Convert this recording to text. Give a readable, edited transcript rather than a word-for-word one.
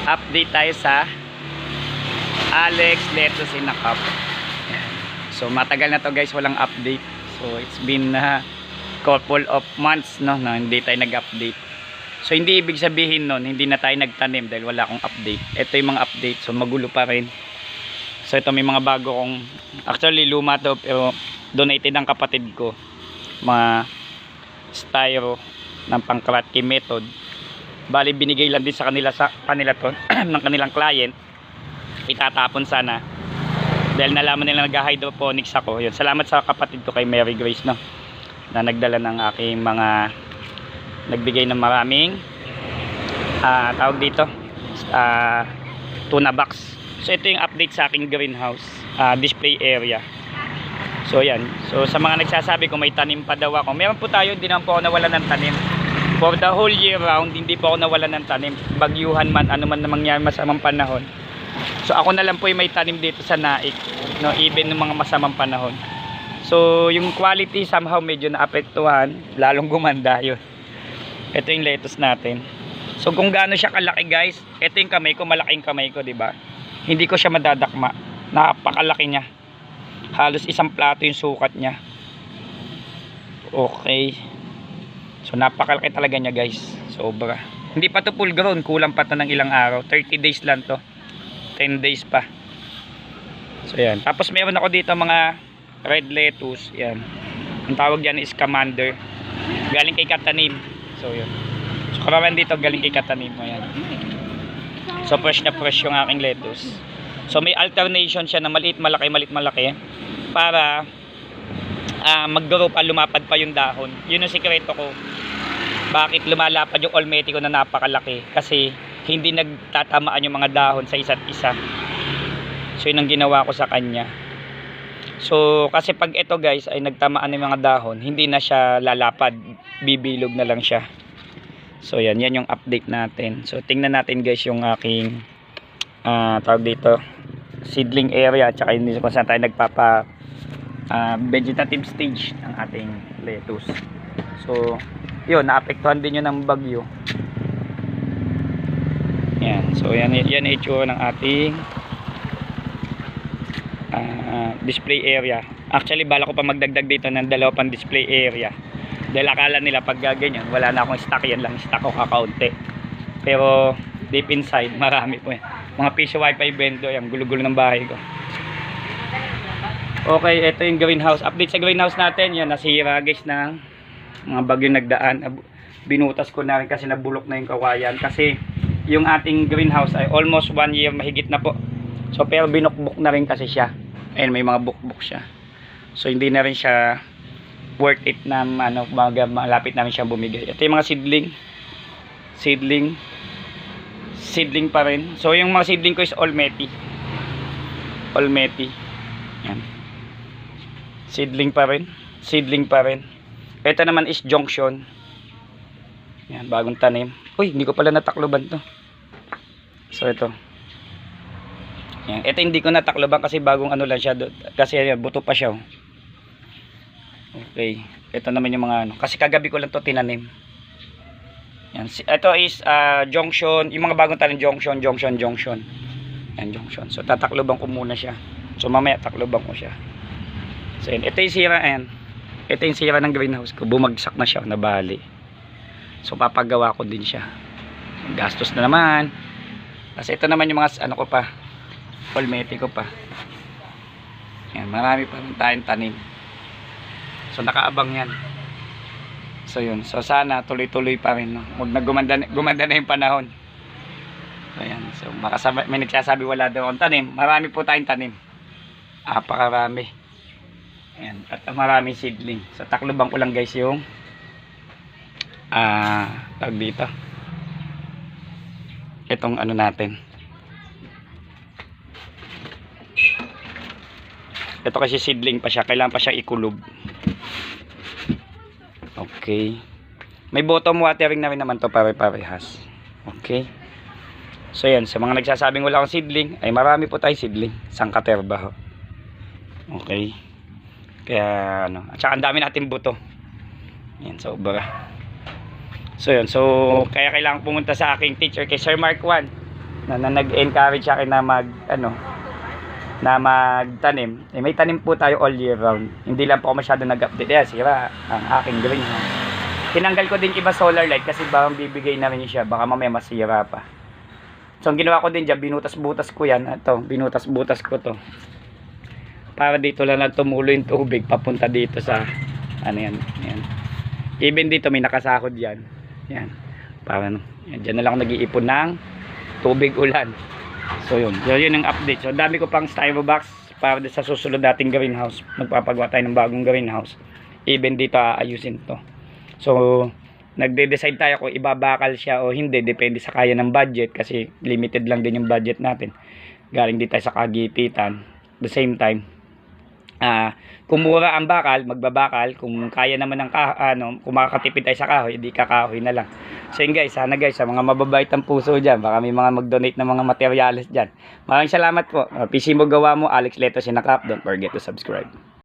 update tayo sa Alex Lettuce in a Cup. So matagal na to guys, walang update. So it's been couple of months no, hindi tayo nag-update. So hindi ibig sabihin nun hindi na tayo nagtanim dahil wala akong update. Ito yung mga update, so magulo pa rin. So ito may mga bago kong, actually luma to pero donated ng kapatid ko, mga styro ng pangkratky method. Bali binigay lang din sa kanila to ng kanilang client. Itatapon sana dahil nalaman nila nag-hydroponics ako. Yun, salamat sa kapatid ko kay Mary Grace no, na nagdala ng aking mga, nagbigay ng maraming tawag dito tuna box. So ito yung update sa aking greenhouse display area. So yan, so sa mga nagsasabi kung may tanim pa daw ako, meron po tayo, hindi naman po ako nawalan ng tanim. For the whole year round, hindi po ako nawalan ng tanim. Bagyuhan man, ano man na mangyari, masamang panahon. So ako na lang po yung may tanim dito sa Naik, no, even ng mga masamang panahon. So yung quality somehow medyo naapektuhan, lalong gumanda yun. Ito yung lettuce natin. So kung gaano siya kalaki guys, ito yung kamay ko, malaking kamay ko, di ba? Hindi ko siya madadakma. Napakalaki niya. Halos isang plato yung sukat niya. Okay. So napakalaki talaga niya guys. Sobra. Hindi pa to full grown, kulang pa to ng ilang araw. 30 days lang to. 10 days pa. So yan. Tapos meron ako dito mga red lettuce. Yan. Ang tawag diyan is Commander. Galing kay Katanim. So yun. So karawan dito galing kay Katanim. Ayan. So fresh na fresh yung aking lettuce. So may alternation siya na maliit malaki, maliit malaki para mag-grow pa, lumapad pa yung dahon. Yun ang sikreto ko. Bakit lumalapad yung olmeti ko na napakalaki? Kasi hindi nagtatamaan yung mga dahon sa isa't isa. So yun ang ginawa ko sa kanya. So kasi pag ito guys ay nagtamaan ng mga dahon, hindi na siya lalapad, bibilog na lang siya. So yan yung update natin. So tingnan natin guys yung aking tawag dito seedling area, at saka hindi kung saan tayo nagpapa vegetative stage ng ating lettuce. So yun, naapektuhan din yun ng bagyo. Yan. So yan yung itsura ng ating display area. Actually bala ko pa magdagdag dito ng dalawa pang display area dahil akala nila pag ganyan wala na akong stock, yan lang stock ko kakaunti, pero deep inside marami po yan. Mga piso wifi vendor, yan gulo-gulo ng bahay ko. Okay, ito yung greenhouse. Update sa greenhouse natin. Yan, nasira guys ng mga bagyo nagdaan. Binutas ko na rin kasi nabulok na yung kawayan. Kasi yung ating greenhouse ay almost 1 year mahigit na po. So pero binukbuk na rin kasi siya. Ayun, may mga bukbuk siya. So hindi na rin siya worth it na malapit namin siya bumigay. Ito yung mga seedling pa rin. So yung mga seedling ko is Olmeti. Yan. Seedling pa rin. Ito naman is Junction. Yan, bagong tanim. Uy, hindi ko pala natakloban to. So ito. Yan, ito hindi ko natakloban kasi bagong ano lang siya, kasi buto pa siya. Okay. Ito naman yung mga kasi kagabi ko lang to tinanim. Yan, ito is Junction, yung mga bagong tanim Junction. Yan, Junction. So tatakloban ko muna siya. So mamaya takloban ko siya. So yan, ito yung sira, ito yung sira ng greenhouse ko, bumagsak na siya, nabali. So papagawa ko din siya. Gastos na naman. Kasi ito naman yung mga ko pa, olmeti ko pa. Yan, marami pa rin tayong tanim. So nakaabang yan. So yun, so sana tuloy-tuloy pa rin, no? Huwag na gumanda na yung panahon. So yan, so may nagsasabi wala daw akong tanim. Marami po tayong tanim. Apakarami. Ayan, at maraming seedling. So takloban ko lang guys yung tag dito. Itong ano natin. Ito kasi seedling pa siya, kailangan pa siya ikulog. Okay. May bottom watering na rin naman to, pare-parehas. Okay. So yan, sa mga nagsasabing wala akong seedling, ay marami po tayo seedling. Sangkaterba ho. Okay. Kaya ano, at saka ang dami natin buto. Yan, sobra. So yun, so kaya kailangan pumunta sa aking teacher kay Sir Mark Juan. na nag-encourage sa akin na magtanim. May tanim po tayo all year round. Hindi lang po ako masyado nag-update. Sira ang aking greenhouse. Tinanggal ko din iba solar light kasi baka bibigay na rin siya. Baka mamaya masira pa. So, ang ginawa ko din dyan, binutas-butas ko yan. Ito, binutas-butas ko to. Para dito lang tumulo yung tubig papunta dito sa yan. Even dito may nakasakod yan. Yan. Para yan, dyan na lang ako nag-iipon ng tubig ulan. So yun ang update. So dami ko pang styro box para sa susunod nating greenhouse. Magpapagawa tayo ng bagong greenhouse. Even dito aayusin to. So nagde-decide tayo kung ibabakal siya o hindi, depende sa kaya ng budget kasi limited lang din yung budget natin. Galing din tayo sa kagipitan. At the same time, kung mura ang bakal, magbabakal. Kung kaya naman ng kung makakatipid tayo sa kahoy, hindi kakahoy na lang. So yun guys, sana guys, sa mga mababait ang puso dyan, baka may mga mag-donate ng mga materyales dyan. Maraming salamat po. PC mo gawa mo, Alex Leto Sinakap. Don't forget to subscribe.